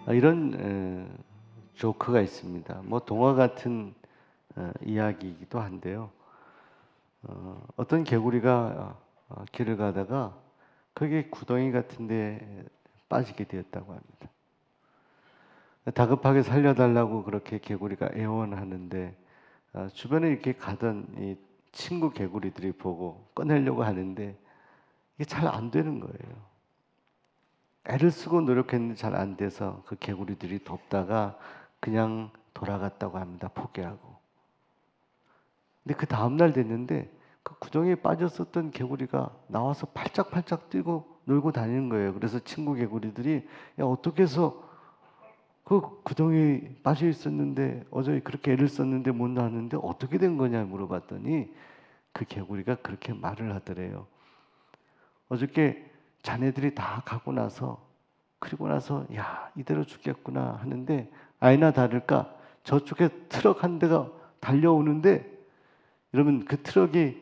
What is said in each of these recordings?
이런 조크가 있습니다. 뭐 동화 같은 이야기이기도 한데요. 어떤 개구리가 길을 가다가 거기에 구덩이 같은데 빠지게 되었다고 합니다. 다급하게 살려달라고 그렇게 개구리가 애원하는데 주변에 이렇게 가던 이 친구 개구리들이 보고 꺼내려고 하는데 이게 잘 안 되는 거예요. 애를 쓰고 노력했는데 잘 안 돼서 그 개구리들이 돕다가 그냥 돌아갔다고 합니다. 포기하고. 근데 그 다음날 됐는데 그 구덩이에 빠졌었던 개구리가 나와서 팔짝팔짝 뛰고 놀고 다니는 거예요. 그래서 친구 개구리들이 야 어떻게 해서 그 구덩이에 빠져 있었는데 어제 그렇게 애를 썼는데 못 나왔는데 어떻게 된 거냐 물어봤더니 그 개구리가 그렇게 말을 하더래요. 어저께 자네들이 다 가고 나서 그리고 나서 야 이대로 죽겠구나 하는데 아니나 다를까 저쪽에 트럭 한 대가 달려오는데 여러분 그 트럭이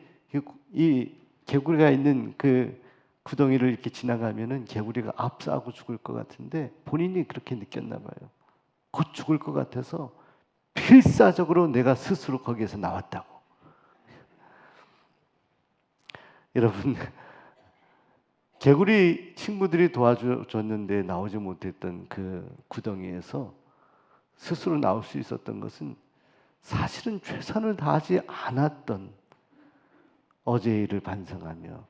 이 개구리가 있는 그 구덩이를 이렇게 지나가면은 개구리가 압사하고 죽을 것 같은데 본인이 그렇게 느꼈나 봐요. 곧 죽을 것 같아서 필사적으로 내가 스스로 거기에서 나왔다고. 여러분 개구리 친구들이 도와줬는데 나오지 못했던 그 구덩이에서 스스로 나올 수 있었던 것은 사실은 최선을 다하지 않았던 어제의 일을 반성하며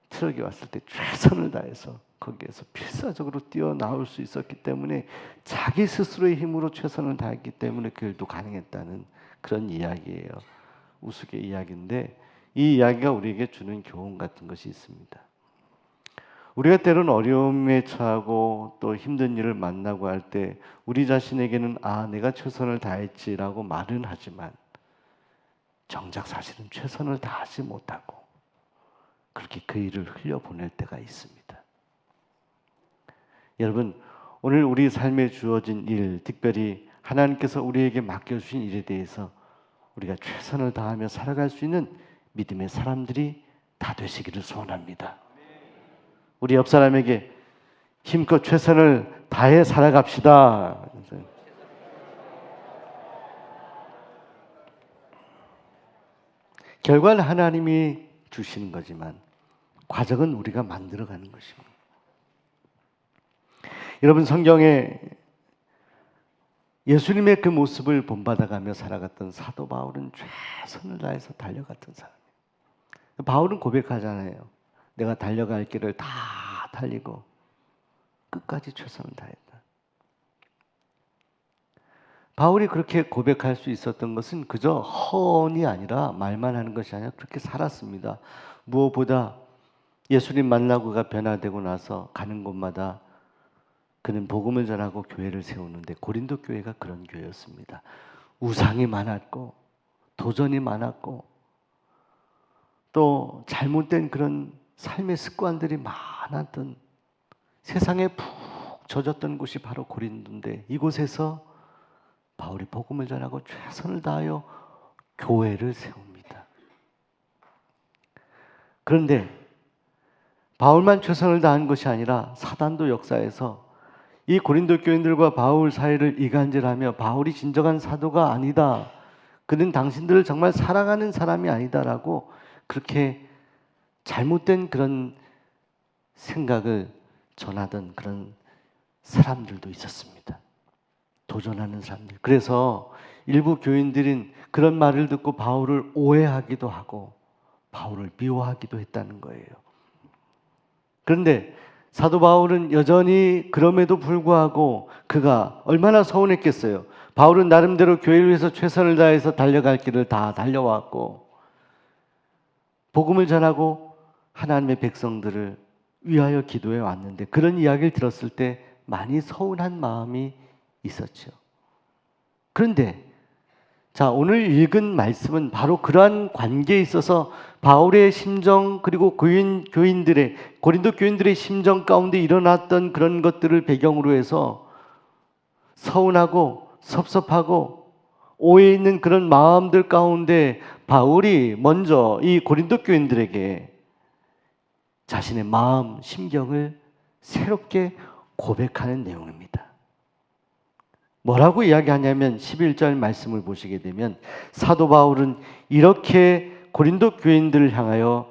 트럭이 왔을 때 최선을 다해서 거기에서 필사적으로 뛰어나올 수 있었기 때문에 자기 스스로의 힘으로 최선을 다했기 때문에 그 일도 가능했다는 그런 이야기예요. 우스갯 이야기인데 이 이야기가 우리에게 주는 교훈 같은 것이 있습니다. 우리가 때로는 어려움에 처하고 또 힘든 일을 만나고 할 때 우리 자신에게는 내가 최선을 다했지라고 말은 하지만 정작 사실은 최선을 다하지 못하고 그렇게 그 일을 흘려보낼 때가 있습니다. 여러분 오늘 우리 삶에 주어진 일, 특별히 하나님께서 우리에게 맡겨주신 일에 대해서 우리가 최선을 다하며 살아갈 수 있는 믿음의 사람들이 다 되시기를 소원합니다. 우리 옆 사람에게 힘껏 최선을 다해 살아갑시다. 결과는 하나님이 주시는 거지만 과정은 우리가 만들어가는 것입니다. 여러분 성경에 예수님의 그 모습을 본받아가며 살아갔던 사도 바울은 최선을 다해서 달려갔던 사람이에요. 바울은 고백하잖아요. 내가 달려갈 길을 다 달리고 끝까지 최선을 다했다. 바울이 그렇게 고백할 수 있었던 것은 그저 허언이 아니라 말만 하는 것이 아니라 그렇게 살았습니다. 무엇보다 예수님 만나고 그가 변화되고 나서 가는 곳마다 그는 복음을 전하고 교회를 세우는데 고린도 교회가 그런 교회였습니다. 우상이 많았고 도전이 많았고 또 잘못된 그런 삶의 습관들이 많았던 세상에 푹 젖었던 곳이 바로 고린도인데 이곳에서 바울이 복음을 전하고 최선을 다하여 교회를 세웁니다. 그런데 바울만 최선을 다한 것이 아니라 사단도 역사에서 이 고린도 교인들과 바울 사이를 이간질하며 바울이 진정한 사도가 아니다. 그는 당신들을 정말 사랑하는 사람이 아니다라고 그렇게 잘못된 그런 생각을 전하던 그런 사람들도 있었습니다. 도전하는 사람들. 그래서 일부 교인들은 그런 말을 듣고 바울을 오해하기도 하고 바울을 미워하기도 했다는 거예요. 그런데 사도 바울은 여전히 그럼에도 불구하고 그가 얼마나 서운했겠어요. 바울은 나름대로 교회를 위해서 최선을 다해서 달려갈 길을 다 달려왔고 복음을 전하고 하나님의 백성들을 위하여 기도해 왔는데 그런 이야기를 들었을 때 많이 서운한 마음이 있었죠. 그런데 자 오늘 읽은 말씀은 바로 그러한 관계에 있어서 바울의 심정 그리고 교인들의 고린도 교인들의 심정 가운데 일어났던 그런 것들을 배경으로 해서 서운하고 섭섭하고 오해 있는 그런 마음들 가운데 바울이 먼저 이 고린도 교인들에게 자신의 마음, 심경을 새롭게 고백하는 내용입니다. 뭐라고 이야기하냐면 11절 말씀을 보시게 되면 사도 바울은 이렇게 고린도 교인들을 향하여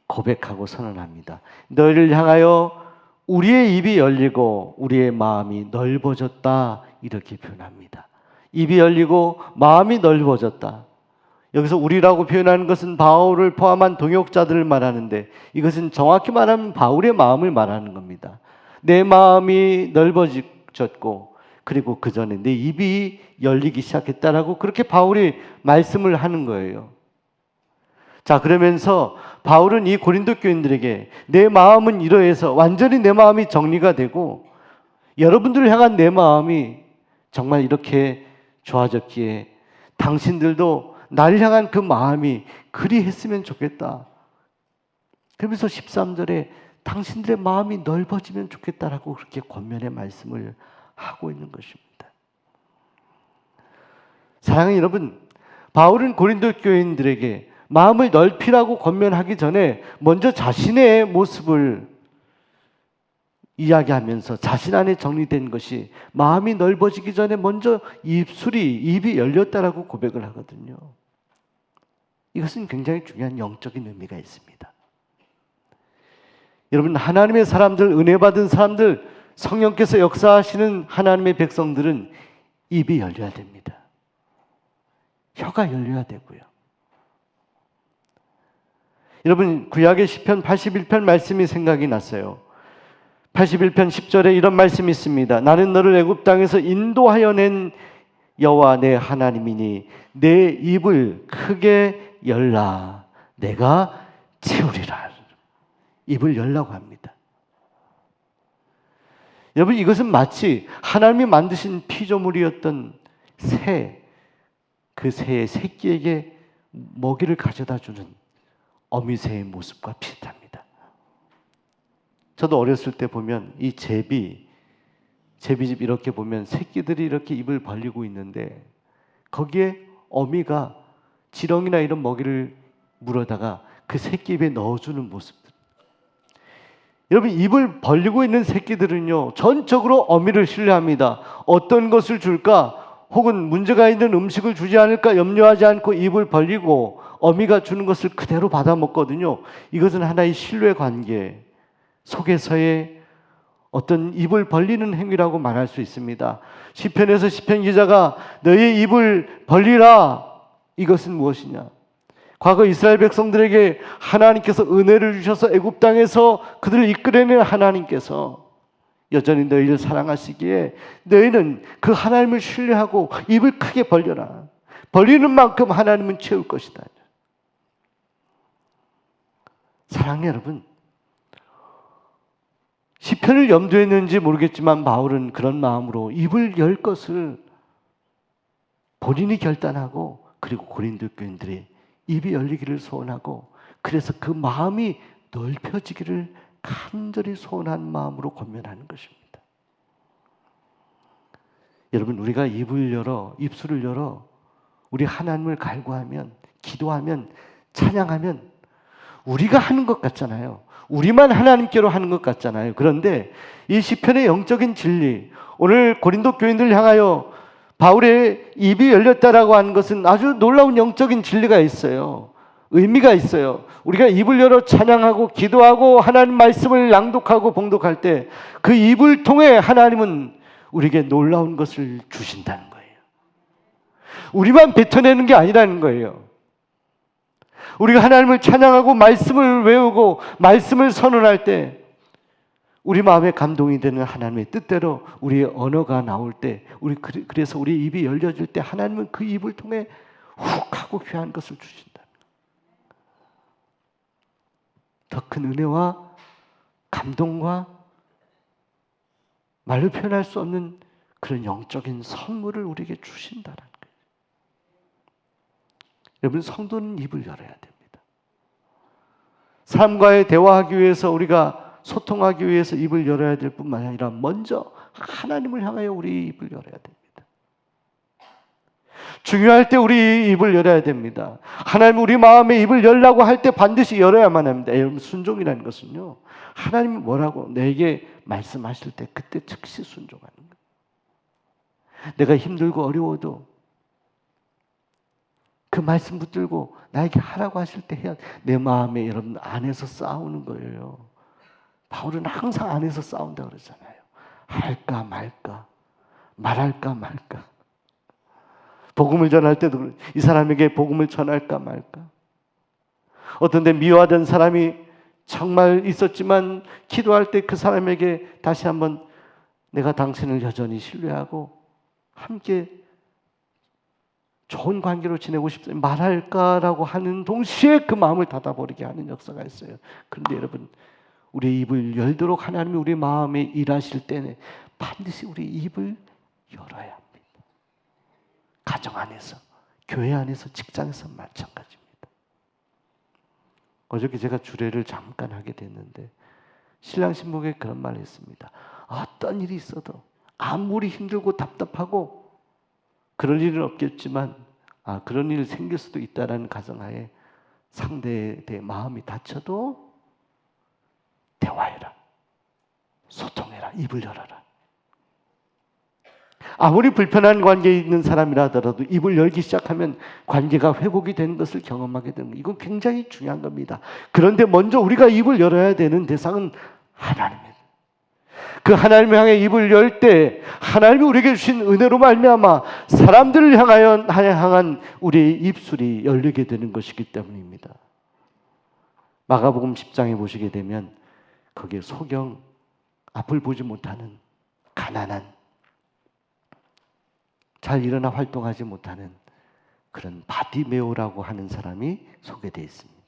고백하고 선언합니다. 너희를 향하여 우리의 입이 열리고 우리의 마음이 넓어졌다, 이렇게 표현합니다. 입이 열리고 마음이 넓어졌다. 여기서 우리라고 표현하는 것은 바울을 포함한 동역자들을 말하는데, 이것은 정확히 말하면 바울의 마음을 말하는 겁니다. 내 마음이 넓어졌고, 그리고 그 전에 내 입이 열리기 시작했다라고 그렇게 바울이 말씀을 하는 거예요. 자, 그러면서 바울은 이 고린도 교인들에게 내 마음은 이러해서 완전히 내 마음이 정리가 되고 여러분들을 향한 내 마음이 정말 이렇게 좋아졌기에 당신들도 나를 향한 그 마음이 그리 했으면 좋겠다. 그러면서 13절에 당신들의 마음이 넓어지면 좋겠다라고 그렇게 권면의 말씀을 하고 있는 것입니다. 사랑하는 여러분, 바울은 고린도 교인들에게 마음을 넓히라고 권면하기 전에 먼저 자신의 모습을 이야기하면서 자신 안에 정리된 것이 마음이 넓어지기 전에 먼저 입이 열렸다라고 고백을 하거든요. 이것은 굉장히 중요한 영적인 의미가 있습니다. 여러분, 하나님의 사람들, 은혜 받은 사람들, 성령께서 역사하시는 하나님의 백성들은 입이 열려야 됩니다. 혀가 열려야 되고요. 여러분, 구약의 시편 81편 말씀이 생각이 났어요. 81편 10절에 이런 말씀이 있습니다. 나는 너를 애굽 땅에서 인도하여 낸 여호와 내 하나님이니 내 입을 크게 열라 내가 채우리라. 입을 열라고 합니다. 여러분, 이것은 마치 하나님이 만드신 피조물이었던 새, 그 새의 새끼에게 먹이를 가져다 주는 어미새의 모습과 비슷합니다. 저도 어렸을 때 보면 이 제비집 이렇게 보면 새끼들이 이렇게 입을 벌리고 있는데 거기에 어미가 지렁이나 이런 먹이를 물어다가 그 새끼 입에 넣어주는 모습들. 여러분, 입을 벌리고 있는 새끼들은요, 전적으로 어미를 신뢰합니다. 어떤 것을 줄까? 혹은 문제가 있는 음식을 주지 않을까 염려하지 않고 입을 벌리고 어미가 주는 것을 그대로 받아 먹거든요. 이것은 하나의 신뢰 관계 속에서의 어떤 입을 벌리는 행위라고 말할 수 있습니다. 시편에서 시편 기자가 너의 입을 벌리라, 이것은 무엇이냐? 과거 이스라엘 백성들에게 하나님께서 은혜를 주셔서 애굽 땅에서 그들을 이끌어낸 하나님께서 여전히 너희를 사랑하시기에 너희는 그 하나님을 신뢰하고 입을 크게 벌려라. 벌리는 만큼 하나님은 채울 것이다. 사랑하는 여러분, 시편을 염두에 했는지 모르겠지만 바울은 그런 마음으로 입을 열 것을 본인이 결단하고 그리고 고린도 교인들의 입이 열리기를 소원하고 그래서 그 마음이 넓혀지기를 간절히 소원한 마음으로 권면하는 것입니다. 여러분, 우리가 입을 열어, 입술을 열어 우리 하나님을 갈구하면, 기도하면, 찬양하면 우리가 하는 것 같잖아요. 우리만 하나님께로 하는 것 같잖아요. 그런데 이 시편의 영적인 진리, 오늘 고린도 교인들을 향하여 바울의 입이 열렸다라고 하는 것은 아주 놀라운 영적인 진리가 있어요. 의미가 있어요. 우리가 입을 열어 찬양하고 기도하고 하나님 말씀을 낭독하고 봉독할 때 그 입을 통해 하나님은 우리에게 놀라운 것을 주신다는 거예요. 우리만 뱉어내는 게 아니라는 거예요. 우리가 하나님을 찬양하고 말씀을 외우고 말씀을 선언할 때 우리 마음에 감동이 되는 하나님의 뜻대로 우리의 언어가 나올 때 그래서 우리 입이 열려질 때 하나님은 그 입을 통해 훅 하고 귀한 것을 주신다. 더 큰 은혜와 감동과 말로 표현할 수 없는 그런 영적인 선물을 우리에게 주신다는 거예요. 여러분, 성도는 입을 열어야 됩니다. 사람과의 대화하기 위해서 우리가 소통하기 위해서 입을 열어야 될 뿐만 아니라 먼저 하나님을 향하여 우리 입을 열어야 됩니다. 중요할 때 우리 입을 열어야 됩니다. 하나님 우리 마음에 입을 열라고 할 때 반드시 열어야만 합니다. 여러분, 순종이라는 것은요, 하나님이 뭐라고 내게 말씀하실 때 그때 즉시 순종하는 거예요. 내가 힘들고 어려워도 그 말씀 붙들고 나에게 하라고 하실 때 해야 내 마음에 여러분 안에서 싸우는 거예요. 바울은 항상 안에서 싸운다 그러잖아요. 할까 말까, 말할까 말까. 복음을 전할 때도 이 사람에게 복음을 전할까 말까. 어떤 데 미워하던 사람이 정말 있었지만 기도할 때 그 사람에게 다시 한번 내가 당신을 여전히 신뢰하고 함께 좋은 관계로 지내고 싶어요. 말할까라고 하는 동시에 그 마음을 닫아버리게 하는 역사가 있어요. 그런데 여러분, 우리의 입을 열도록 하나님이 우리 마음에 일하실 때는 반드시 우리 입을 열어야 합니다. 가정 안에서, 교회 안에서, 직장에서 마찬가지입니다. 어저께 제가 주례를 잠깐 하게 됐는데 신랑 신부에게 그런 말을 했습니다. 어떤 일이 있어도 아무리 힘들고 답답하고 그럴 일은 없겠지만 그런 일이 생길 수도 있다라는 가정하에 상대에 대해 마음이 다쳐도 대화해라. 소통해라. 입을 열어라. 아무리 불편한 관계에 있는 사람이라 하더라도 입을 열기 시작하면 관계가 회복이 되는 것을 경험하게 되는 것. 이건 굉장히 중요한 겁니다. 그런데 먼저 우리가 입을 열어야 되는 대상은 하나님입니다. 그 하나님을 향해 입을 열 때 하나님이 우리에게 주신 은혜로 말미암아 사람들을 향한 우리의 입술이 열리게 되는 것이기 때문입니다. 마가복음 10장에 보시게 되면 거기에 소경, 앞을 보지 못하는 가난한, 잘 일어나 활동하지 못하는 그런 바디메오라고 하는 사람이 소개되어 있습니다.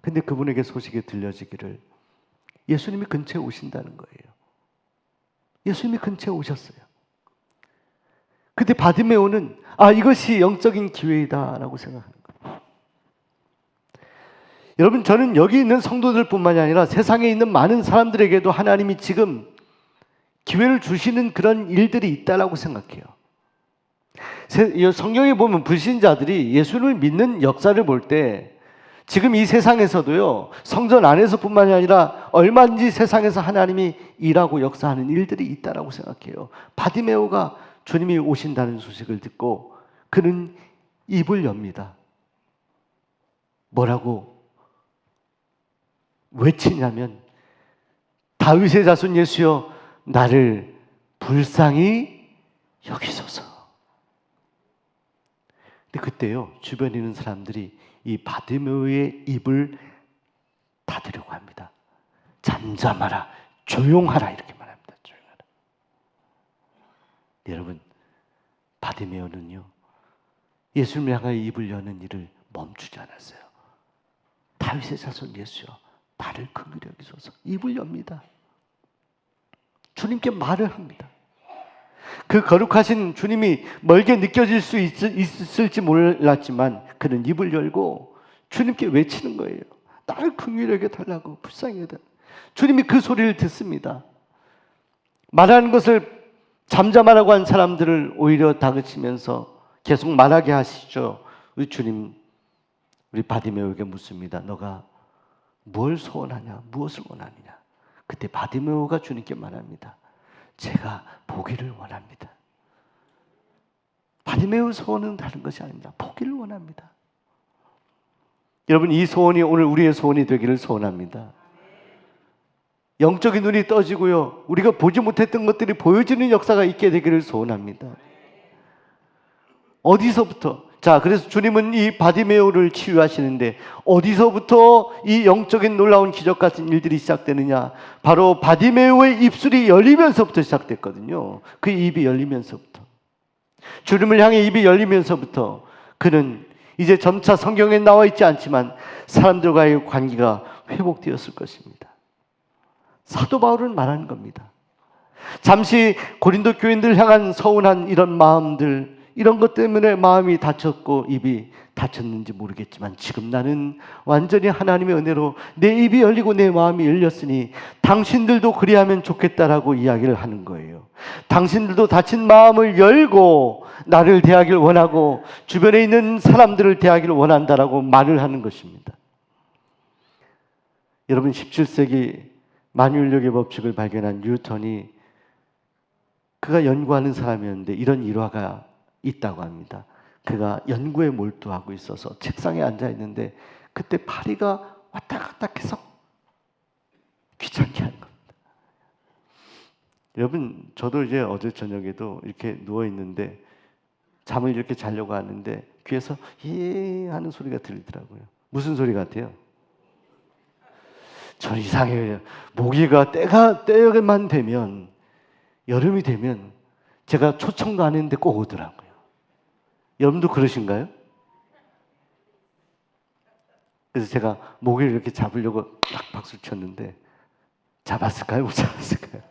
근데 그분에게 소식이 들려지기를 예수님이 근처에 오신다는 거예요. 예수님이 근처에 오셨어요. 그때 바디메오는 이것이 영적인 기회이다라고 생각하는 거예요. 여러분, 저는 여기 있는 성도들뿐만이 아니라 세상에 있는 많은 사람들에게도 하나님이 지금 기회를 주시는 그런 일들이 있다라고 생각해요. 성경에 보면 불신자들이 예수를 믿는 역사를 볼 때 지금 이 세상에서도요, 성전 안에서뿐만이 아니라 얼마든지 세상에서 하나님이 일하고 역사하는 일들이 있다라고 생각해요. 바디메오가 주님이 오신다는 소식을 듣고 그는 입을 엽니다. 뭐라고 외치냐면 다윗의 자손 예수여 나를 불쌍히 여기소서. 근데 그때요, 주변에 있는 사람들이 이 바디메오의 입을 닫으려고 합니다. 잠잠하라, 조용하라 이렇게 말합니다. 조용하라. 여러분, 바디메오는요 예수님을 향하여 입을 여는 일을 멈추지 않았어요. 다윗의 자손 예수여 나를 긍휼히 여기소서. 입을 엽니다. 주님께 말을 합니다. 그 거룩하신 주님이 멀게 느껴질 수 있을지 몰랐지만 그는 입을 열고 주님께 외치는 거예요. 나를 긍휼히 여겨달라고, 불쌍히 여겨달라고. 주님이 그 소리를 듣습니다. 말하는 것을 잠잠하라고 한 사람들을 오히려 다그치면서 계속 말하게 하시죠. 우리 주님, 우리 바디메오에게 묻습니다. 너가 뭘 소원하냐? 무엇을 원하느냐? 그때 바디메오가 주님께 말합니다. 제가 보기를 원합니다. 바디메오 소원은 다른 것이 아닙니다. 보기를 원합니다. 여러분, 이 소원이 오늘 우리의 소원이 되기를 소원합니다. 영적인 눈이 떠지고요, 우리가 보지 못했던 것들이 보여지는 역사가 있게 되기를 소원합니다. 어디서부터? 그래서 주님은 이 바디메오를 치유하시는데 어디서부터 이 영적인 놀라운 기적 같은 일들이 시작되느냐? 바로 바디메오의 입술이 열리면서부터 시작됐거든요. 그 입이 열리면서부터, 주님을 향해 입이 열리면서부터 그는 이제 점차 성경에 나와 있지 않지만 사람들과의 관계가 회복되었을 것입니다. 사도 바울은 말하는 겁니다. 잠시 고린도 교인들 향한 서운한 이런 마음들, 이런 것 때문에 마음이 다쳤고 입이 다쳤는지 모르겠지만 지금 나는 완전히 하나님의 은혜로 내 입이 열리고 내 마음이 열렸으니 당신들도 그리하면 좋겠다라고 이야기를 하는 거예요. 당신들도 다친 마음을 열고 나를 대하길 원하고 주변에 있는 사람들을 대하기를 원한다라고 말을 하는 것입니다. 여러분, 17세기 만유인력의 법칙을 발견한 뉴턴이 그가 연구하는 사람이었는데 이런 일화가 있다고 합니다. 그가 연구에 몰두하고 있어서 책상에 앉아 있는데 그때 파리가 왔다 갔다 해서 귀찮게 하는 겁니다. 여러분, 저도 이제 어제 저녁에도 이렇게 누워 있는데 잠을 이렇게 자려고 하는데 귀에서 예 하는 소리가 들리더라고요. 무슨 소리 같아요? 전 이상해요. 모기가 때만 되면, 여름이 되면 제가 초청도 안 했는데 꼭 오더라고요. 여러분도 그러신가요? 그래서 제가 모기를 이렇게 잡으려고 딱 박수 쳤는데 잡았을까요? 못 잡았을까요?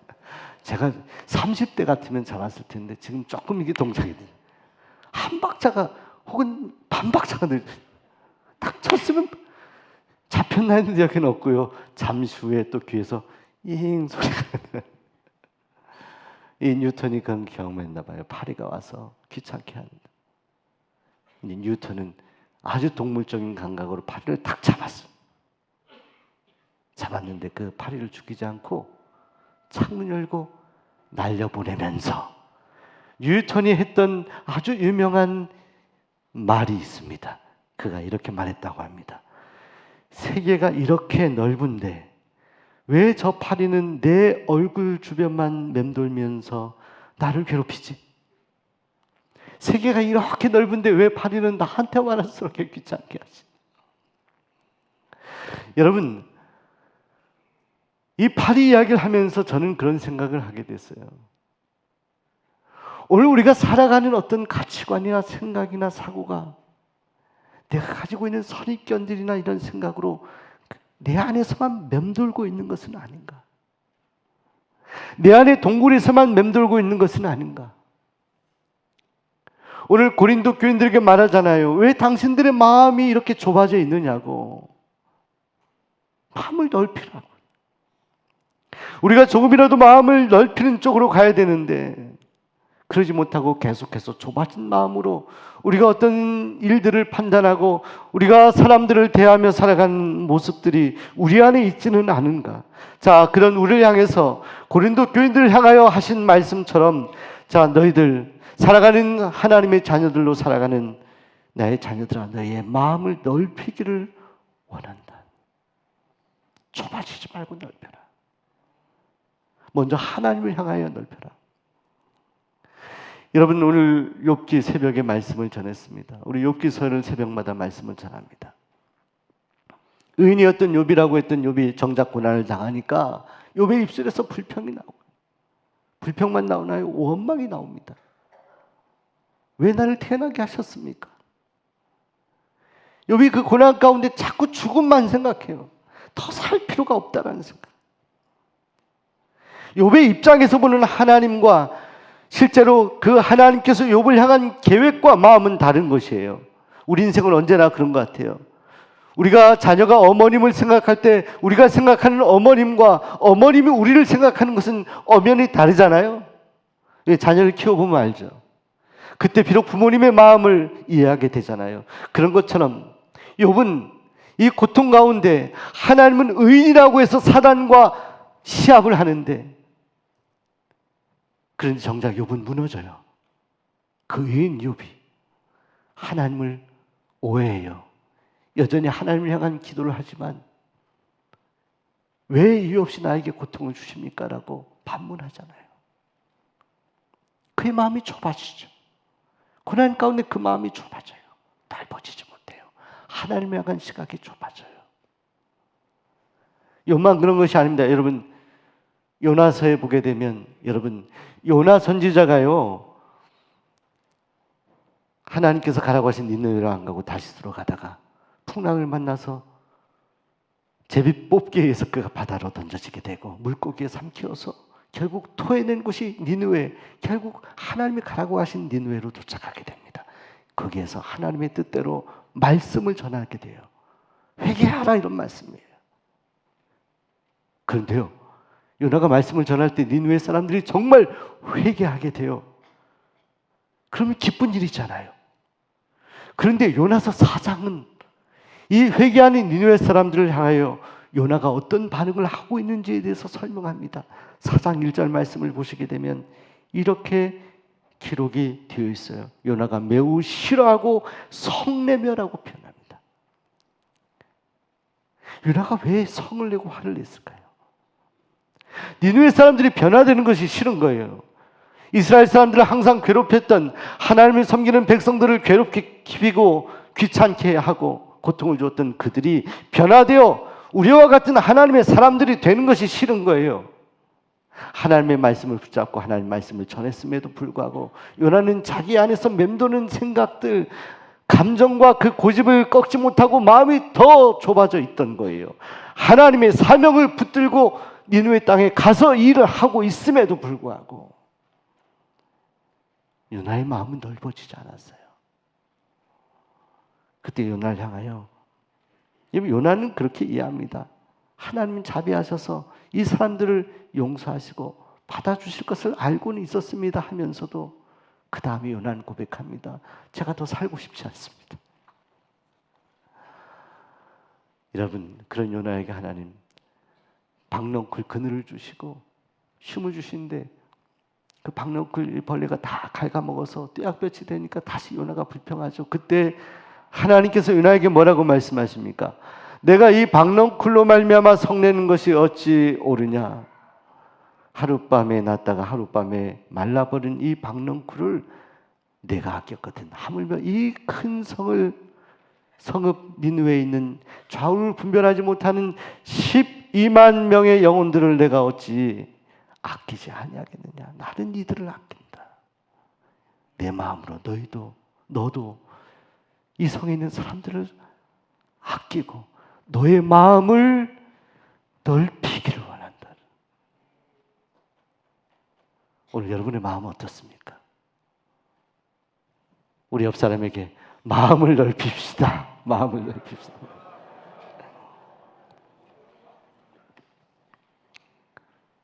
제가 30대 같으면 잡았을 텐데 지금 조금 이게 동작이 돼요. 한 박자가 혹은 반 박자가 딱 쳤으면 잡혔나 했는데 여기는 없고요. 잠시 후에 또 귀에서 잉 소리가 이 뉴턴이 그런 경험했나 봐요. 파리가 와서 귀찮게 한다. 뉴턴은 아주 동물적인 감각으로 파리를 딱 잡았어요. 잡았는데 그 파리를 죽이지 않고 창문 열고 날려보내면서 뉴턴이 했던 아주 유명한 말이 있습니다. 그가 이렇게 말했다고 합니다. 세계가 이렇게 넓은데 왜 저 파리는 내 얼굴 주변만 맴돌면서 나를 괴롭히지? 세계가 이렇게 넓은데 왜 파리는 나한테만 할수록 귀찮게 하지? 여러분, 이 파리 이야기를 하면서 저는 그런 생각을 하게 됐어요. 오늘 우리가 살아가는 어떤 가치관이나 생각이나 사고가 내가 가지고 있는 선입견들이나 이런 생각으로 내 안에서만 맴돌고 있는 것은 아닌가? 내 안에 동굴에서만 맴돌고 있는 것은 아닌가? 오늘 고린도 교인들에게 말하잖아요. 왜 당신들의 마음이 이렇게 좁아져 있느냐고. 마음을 넓히라고. 우리가 조금이라도 마음을 넓히는 쪽으로 가야 되는데 그러지 못하고 계속해서 좁아진 마음으로 우리가 어떤 일들을 판단하고 우리가 사람들을 대하며 살아가는 모습들이 우리 안에 있지는 않은가. 자, 그런 우리를 향해서 고린도 교인들을 향하여 하신 말씀처럼 자, 너희들 살아가는 하나님의 자녀들로 살아가는 나의 자녀들아, 너희의 마음을 넓히기를 원한다. 좁아지지 말고 넓혀라. 먼저 하나님을 향하여 넓혀라. 여러분, 오늘 욥기 새벽에 말씀을 전했습니다. 우리 욥기서를 새벽마다 말씀을 전합니다. 의인이었던 욥이라고 했던 욥이 정작 고난을 당하니까 욥의 입술에서 불평이 나오고, 불평만 나오나요? 원망이 나옵니다. 왜 나를 태어나게 하셨습니까? 욥이 그 고난 가운데 자꾸 죽음만 생각해요. 더 살 필요가 없다라는 생각. 욥의 입장에서 보는 하나님과 실제로 그 하나님께서 욥을 향한 계획과 마음은 다른 것이에요. 우리 인생은 언제나 그런 것 같아요. 우리가 자녀가 어머님을 생각할 때 우리가 생각하는 어머님과 어머님이 우리를 생각하는 것은 엄연히 다르잖아요. 자녀를 키워보면 알죠. 그때 비록 부모님의 마음을 이해하게 되잖아요. 그런 것처럼 욥은 이 고통 가운데 하나님은 의인이라고 해서 사단과 시합을 하는데 그런데 정작 욥은 무너져요. 그 의인 욥이 하나님을 오해해요. 여전히 하나님을 향한 기도를 하지만 왜 이유 없이 나에게 고통을 주십니까? 라고 반문하잖아요. 그의 마음이 좁아지죠. 고난 가운데 그 마음이 좁아져요. 넓어지지 못해요. 하나님을 향한 시각이 좁아져요. 욥만 그런 것이 아닙니다. 여러분, 요나서에 보게 되면 여러분, 요나 선지자가요, 하나님께서 가라고 하신 니느웨로 안 가고 다시스로 가다가 풍랑을 만나서 제비 뽑기에 의해서 그가 바다로 던져지게 되고 물고기에 삼키어서 결국 토해낸 곳이 니느웨, 결국 하나님이 가라고 하신 니느웨로 도착하게 됩니다. 거기에서 하나님의 뜻대로 말씀을 전하게 돼요. 회개하라, 이런 말씀이에요. 그런데요, 요나가 말씀을 전할 때 니느웨 사람들이 정말 회개하게 돼요. 그러면 기쁜 일이잖아요. 그런데 요나서 4장은 이 회개하는 니느웨 사람들을 향하여 요나가 어떤 반응을 하고 있는지에 대해서 설명합니다. 4장 1절 말씀을 보시게 되면 이렇게 기록이 되어 있어요. 요나가 매우 싫어하고 성내며라고 표현합니다. 요나가 왜 성을 내고 화를 냈을까요? 니느웨 사람들이 변화되는 것이 싫은 거예요. 이스라엘 사람들을 항상 괴롭혔던, 하나님을 섬기는 백성들을 괴롭게 기피고 귀찮게 하고 고통을 주었던 그들이 변화되어 우리와 같은 하나님의 사람들이 되는 것이 싫은 거예요. 하나님의 말씀을 붙잡고 하나님의 말씀을 전했음에도 불구하고 요나는 자기 안에서 맴도는 생각들, 감정과 그 고집을 꺾지 못하고 마음이 더 좁아져 있던 거예요. 하나님의 사명을 붙들고 니느웨 땅에 가서 일을 하고 있음에도 불구하고 요나의 마음은 넓어지지 않았어요. 그때 요나를 향하여, 요나는 그렇게 이해합니다. 하나님은 자비하셔서 이 사람들을 용서하시고 받아주실 것을 알고는 있었습니다 하면서도 그 다음에 요나는 고백합니다. 제가 더 살고 싶지 않습니다. 여러분, 그런 요나에게 하나님 박넝쿨 그늘을 주시고 쉼을 주시는데 그 박넝쿨 벌레가 다 갉아먹어서 떼약볕이 되니까 다시 요나가 불평하죠. 그때 하나님께서 요나에게 뭐라고 말씀하십니까? 내가 이 박넝쿨로 말미암아 성내는 것이 어찌 옳으냐? 하룻밤에 났다가 하룻밤에 말라버린 이 박넝쿨을 내가 아꼈거든. 하물며 이 큰 성읍 니느웨에 있는 좌우를 분별하지 못하는 12만 명의 영혼들을 내가 어찌 아끼지 아니하겠느냐? 나는 이들을 아낀다. 내 마음으로 너도 이 성에 있는 사람들을 아끼고 너의 마음을 넓히기를 원한다. 오늘 여러분의 마음은 어떻습니까? 우리 옆 사람에게 마음을 넓힙시다. 마음을 넓힙시다.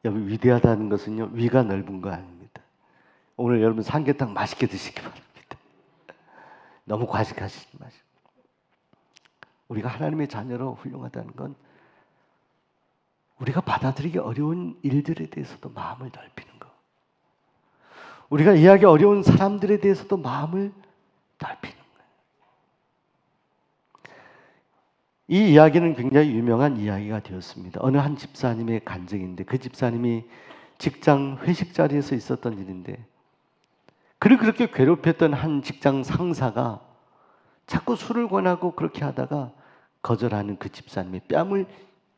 여러분, 위대하다는 것은요, 위가 넓은 거 아닙니다. 오늘 여러분 삼계탕 맛있게 드시기 바랍니다. 너무 과식하시지 마시고. 우리가 하나님의 자녀로 훌륭하다는 건 우리가 받아들이기 어려운 일들에 대해서도 마음을 넓히는 거. 우리가 이해하기 어려운 사람들에 대해서도 마음을 넓히는 거예요. 이 이야기는 굉장히 유명한 이야기가 되었습니다. 어느 한 집사님의 간증인데, 그 집사님이 직장 회식 자리에서 있었던 일인데, 그를 그렇게 괴롭혔던 한 직장 상사가 자꾸 술을 권하고 그렇게 하다가 거절하는 그 집사님의 뺨을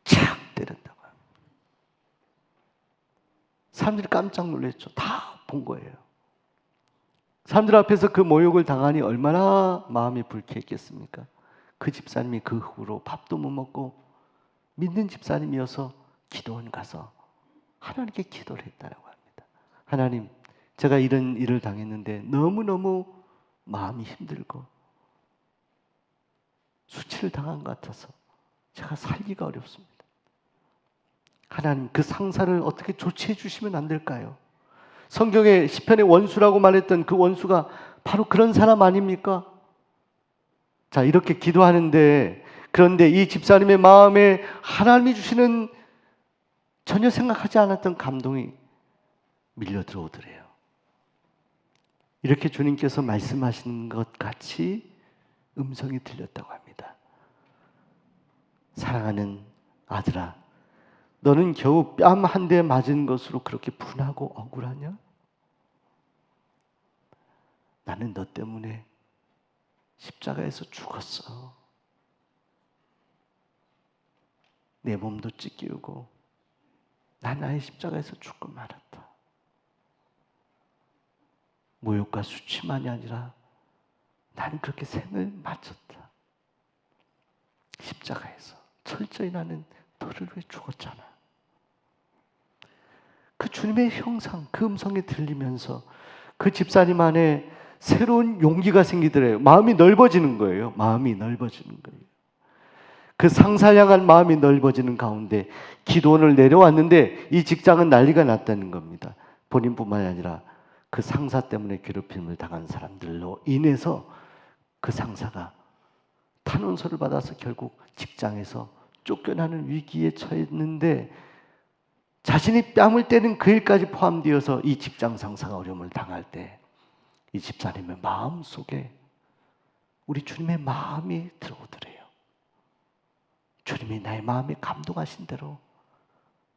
착 때렸다고 합니다. 사람들이 깜짝 놀랐죠. 다 본 거예요. 사람들 앞에서 그 모욕을 당하니 얼마나 마음이 불쾌했겠습니까? 그 집사님이 그 후로 밥도 못 먹고 믿는 집사님이어서 기도원 가서 하나님께 기도를 했다고 합니다. 하나님, 제가 이런 일을 당했는데 너무너무 마음이 힘들고 수치를 당한 것 같아서 제가 살기가 어렵습니다. 하나님, 그 상사를 어떻게 조치해 주시면 안 될까요? 성경에 시편의 원수라고 말했던 그 원수가 바로 그런 사람 아닙니까? 자, 이렇게 기도하는데, 그런데 이 집사님의 마음에 하나님이 주시는 전혀 생각하지 않았던 감동이 밀려 들어오더래요. 이렇게 주님께서 말씀하시는 것 같이 음성이 들렸다고 합니다. 사랑하는 아들아, 너는 겨우 뺨 한 대 맞은 것으로 그렇게 분하고 억울하냐? 나는 너 때문에 십자가에서 죽었어. 내 몸도 찢기우고 난 나의 십자가에서 죽고 말았다. 모욕과 수치만이 아니라 나는 그렇게 생을 마쳤다. 십자가에서 철저히 나는 너를 위해 죽었잖아. 그 주님의 형상, 그 음성이 들리면서 그 집사님 안에 새로운 용기가 생기더래요. 마음이 넓어지는 거예요. 마음이 넓어지는 거예요. 그 상사 향한 마음이 넓어지는 가운데 기도원을 내려왔는데 이 직장은 난리가 났다는 겁니다. 본인뿐만 아니라 그 상사 때문에 괴롭힘을 당한 사람들로 인해서 그 상사가 탄원서를 받아서 결국 직장에서 쫓겨나는 위기에 처했는데, 자신이 뺨을 때는 그 일까지 포함되어서 이 직장 상사가 어려움을 당할 때 이 집사님의 마음 속에 우리 주님의 마음이 들어오더래요. 주님이 나의 마음에 감동하신 대로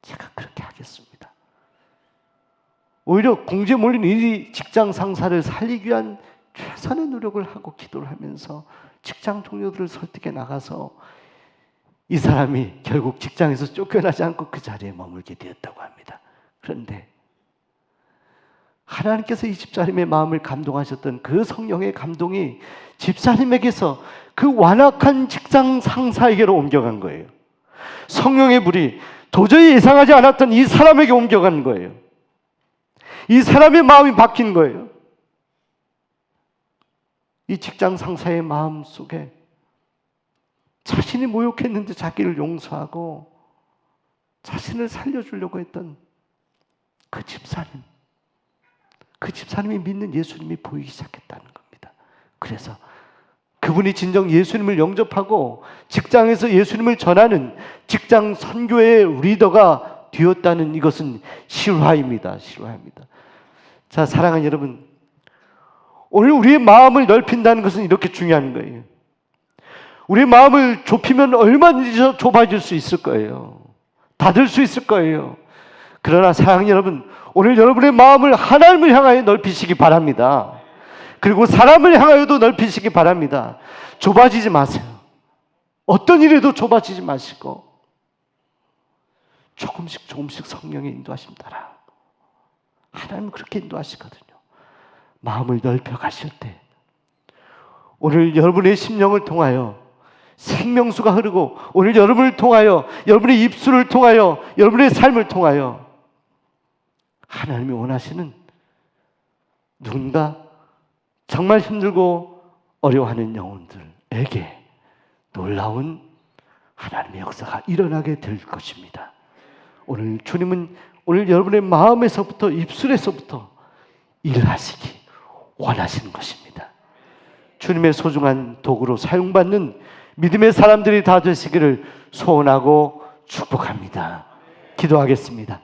제가 그렇게 하겠습니다. 오히려 공주에 몰린 이 직장 상사를 살리기 위한 최선의 노력을 하고 기도를 하면서 직장 동료들을 설득해 나가서 이 사람이 결국 직장에서 쫓겨나지 않고 그 자리에 머물게 되었다고 합니다. 그런데 하나님께서 이 집사님의 마음을 감동하셨던 그 성령의 감동이 집사님에게서 그 완악한 직장 상사에게로 옮겨간 거예요. 성령의 불이 도저히 예상하지 않았던 이 사람에게 옮겨간 거예요. 이 사람의 마음이 바뀐 거예요. 이 직장 상사의 마음 속에 자신이 모욕했는데 자기를 용서하고 자신을 살려주려고 했던 그 집사님이 믿는 예수님이 보이기 시작했다는 겁니다. 그래서 그분이 진정 예수님을 영접하고 직장에서 예수님을 전하는 직장 선교의 리더가 되었다는 이것은 실화입니다. 실화입니다. 자, 사랑하는 여러분, 오늘 우리의 마음을 넓힌다는 것은 이렇게 중요한 거예요. 우리의 마음을 좁히면 얼마든지 좁아질 수 있을 거예요. 닫을 수 있을 거예요. 그러나 사랑하는 여러분, 오늘 여러분의 마음을 하나님을 향하여 넓히시기 바랍니다. 그리고 사람을 향하여도 넓히시기 바랍니다. 좁아지지 마세요. 어떤 일에도 좁아지지 마시고 조금씩 성령의 인도하심 따라 하나님은 그렇게 인도하시거든요. 마음을 넓혀 가실 때 오늘 여러분의 심령을 통하여 생명수가 흐르고 오늘 여러분을 통하여 여러분의 입술을 통하여 여러분의 삶을 통하여 하나님이 원하시는 누군가 정말 힘들고 어려워하는 영혼들에게 놀라운 하나님의 역사가 일어나게 될 것입니다. 오늘 주님은 오늘 여러분의 마음에서부터 입술에서부터 일하시기 원하시는 것입니다. 주님의 소중한 도구로 사용받는 믿음의 사람들이 다 되시기를 소원하고 축복합니다. 기도하겠습니다.